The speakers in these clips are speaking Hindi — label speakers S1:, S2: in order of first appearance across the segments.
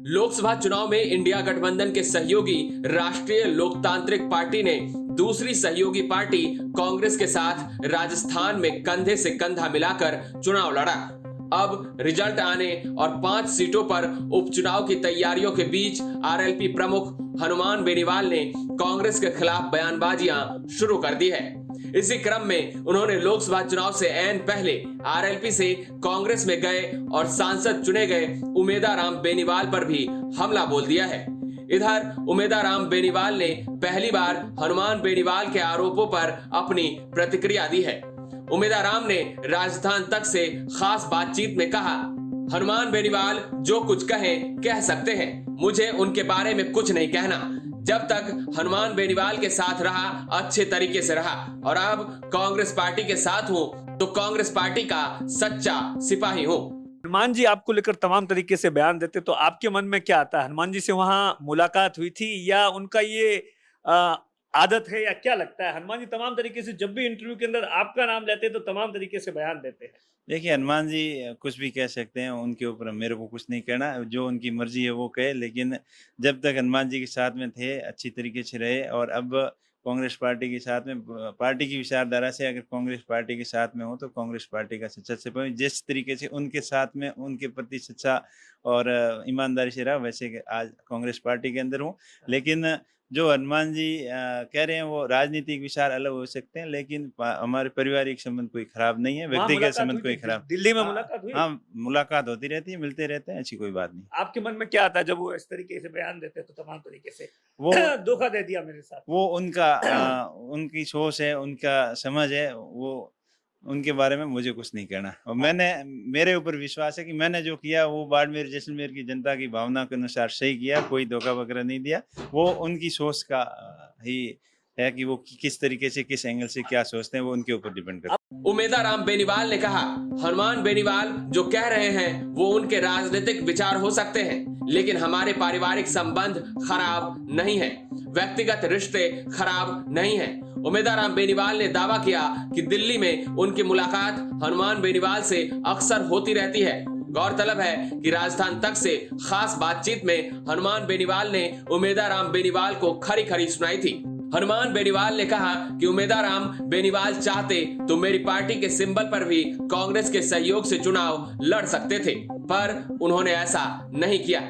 S1: लोकसभा चुनाव में इंडिया गठबंधन के सहयोगी राष्ट्रीय लोकतांत्रिक पार्टी ने दूसरी सहयोगी पार्टी कांग्रेस के साथ राजस्थान में कंधे से कंधा मिलाकर चुनाव लड़ा। अब रिजल्ट आने और 5 सीटों पर उपचुनाव की तैयारियों के बीच आरएलपी प्रमुख हनुमान बेनीवाल ने कांग्रेस के खिलाफ बयानबाजियां शुरू कर दी है। इसी क्रम में उन्होंने लोकसभा चुनाव से ऐन पहले आरएलपी से कांग्रेस में गए और सांसद चुने गए उमेदाराम बेनीवाल पर भी हमला बोल दिया है। इधर उमेदाराम बेनीवाल ने पहली बार हनुमान बेनीवाल के आरोपों पर अपनी प्रतिक्रिया दी है। उमेदाराम ने राजस्थान तक से खास बातचीत में कहा, हनुमान बेनीवाल जो कुछ कहें कह सकते हैं, मुझे उनके बारे में कुछ नहीं कहना। जब तक हनुमान बेनीवाल के साथ रहा अच्छे तरीके से रहा और अब कांग्रेस पार्टी के साथ हूं तो कांग्रेस पार्टी का सच्चा सिपाही हूं।
S2: हनुमान जी आपको लेकर तमाम तरीके से बयान देते, तो आपके मन में क्या आता है? हनुमान जी से वहां मुलाकात हुई थी या उनका ये आदत है या क्या लगता है? हनुमान जी तमाम तरीके से जब भी इंटरव्यू के अंदर आपका नाम लेते हैं तो तमाम तरीके से बयान देते हैं।
S3: देखिए, हनुमान जी कुछ भी कह सकते हैं, उनके ऊपर मेरे को कुछ नहीं कहना, जो उनकी मर्जी है वो कहे। लेकिन जब तक हनुमान जी के साथ में थे अच्छी तरीके से रहे और अब कांग्रेस पार्टी के साथ में, पार्टी की विचारधारा से अगर कांग्रेस पार्टी के साथ में हो तो कांग्रेस पार्टी का सच्चा सिपाही। जिस तरीके से उनके साथ में उनके प्रति सच्चा और ईमानदारी से रहा, वैसे आज कांग्रेस पार्टी के अंदर हूँ। लेकिन जो हनुमान जी कह रहे हैं वो राजनीतिक विचार अलग हो सकते हैं, लेकिन हमारे पारिवारिक संबंध कोई खराब नहीं है, व्यक्तिगत संबंध कोई खराब।
S2: दिल्ली में मुलाकात हुई?
S3: हाँ, मुलाकात होती रहती है, मिलते रहते हैं, ऐसी कोई बात नहीं।
S2: आपके मन में क्या आता है जब वो इस तरीके से बयान देते हैं? तो तमाम तरीके से
S3: वो
S2: धोखा दे दिया मेरे साथ।
S3: वो उनका उनकी सोच है, उनका समझ है, वो उनके बारे में मुझे कुछ नहीं कहना। और मेरे ऊपर विश्वास है कि मैंने जो किया वो बाड़मेर जैसलमेर की जनता की भावना के अनुसार सही किया, कोई धोखा वगैरह नहीं दिया। वो उनकी सोच का ही है कि वो किस तरीके से, किस एंगल से क्या सोचते हैं, वो उनके ऊपर डिपेंड करता है।
S1: उमेदाराम बेनीवाल ने कहा, हनुमान बेनीवाल जो कह रहे हैं वो उनके राजनीतिक विचार हो सकते हैं, लेकिन हमारे पारिवारिक संबंध खराब नहीं है, व्यक्तिगत रिश्ते खराब नहीं है। उमेदाराम बेनीवाल ने दावा किया कि दिल्ली में उनकी मुलाकात हनुमान बेनीवाल से अक्सर होती रहती है। गौरतलब है कि राजस्थान तक से खास बातचीत में हनुमान बेनीवाल ने उमेदाराम बेनीवाल को खरी खरी सुनाई थी। हनुमान बेनीवाल ने कहा कि उमेदाराम बेनीवाल चाहते तो मेरी पार्टी के सिंबल पर भी कांग्रेस के सहयोग से चुनाव लड़ सकते थे, पर उन्होंने ऐसा नहीं किया।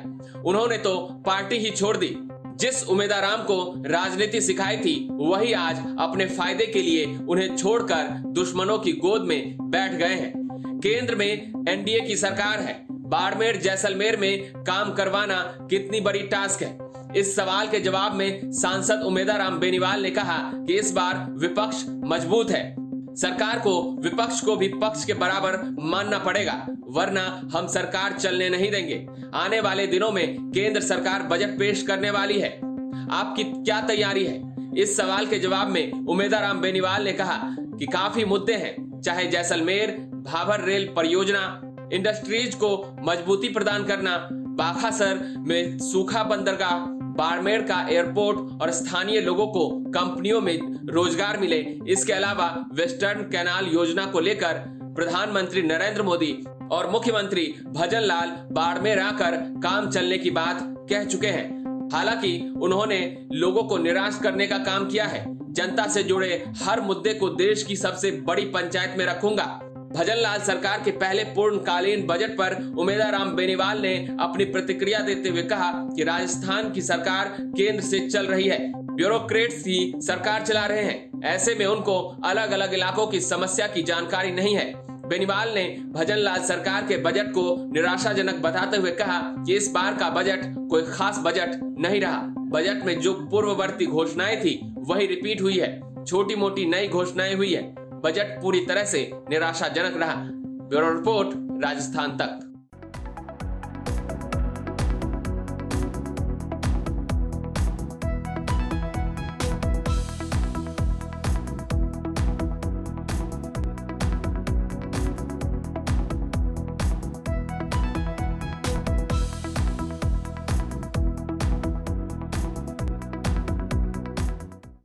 S1: उन्होंने तो पार्टी ही छोड़ दी। जिस उमेदाराम को राजनीति सिखाई थी वही आज अपने फायदे के लिए उन्हें छोड़कर दुश्मनों की गोद में बैठ गए हैं। केंद्र में एनडीए की सरकार है, बाड़मेर जैसलमेर में काम करवाना कितनी बड़ी टास्क है? इस सवाल के जवाब में सांसद उमेदाराम बेनीवाल ने कहा कि इस बार विपक्ष मजबूत है, सरकार को विपक्ष को भी पक्ष के बराबर मानना पड़ेगा, वरना हम सरकार चलने नहीं देंगे। आने वाले दिनों में केंद्र सरकार बजट पेश करने वाली है, आपकी क्या तैयारी है? इस सवाल के जवाब में उमेदाराम बेनीवाल ने कहा कि काफी मुद्दे हैं, चाहे जैसलमेर भाभर रेल परियोजना, इंडस्ट्रीज को मजबूती प्रदान करना, बाखासर में सूखा बंदरगाह, बाड़मेर का एयरपोर्ट और स्थानीय लोगों को कंपनियों में रोजगार मिले। इसके अलावा वेस्टर्न कैनाल योजना को लेकर प्रधानमंत्री नरेंद्र मोदी और मुख्यमंत्री भजन लाल बाड़मेर आकर काम चलने की बात कह चुके हैं। हालांकि उन्होंने लोगों को निराश करने का काम किया है। जनता से जुड़े हर मुद्दे को देश की सबसे बड़ी पंचायत में रखूंगा। भजन लाल सरकार के पहले पूर्णकालीन बजट पर उमेदाराम बेनीवाल ने अपनी प्रतिक्रिया देते हुए कहा कि राजस्थान की सरकार केंद्र से चल रही है, ब्यूरोक्रेट्स ही सरकार चला रहे हैं, ऐसे में उनको अलग अलग इलाकों की समस्या की जानकारी नहीं है। बेनीवाल ने भजन लाल सरकार के बजट को निराशाजनक बताते हुए कहा कि इस बार का बजट कोई खास बजट नहीं रहा। बजट में जो पूर्ववर्ती घोषणाएं थी वही रिपीट हुई है, छोटी मोटी नई घोषणाएं हुई है। बजट पूरी तरह से निराशाजनक रहा। ब्यूरो रिपोर्ट, राजस्थान तक।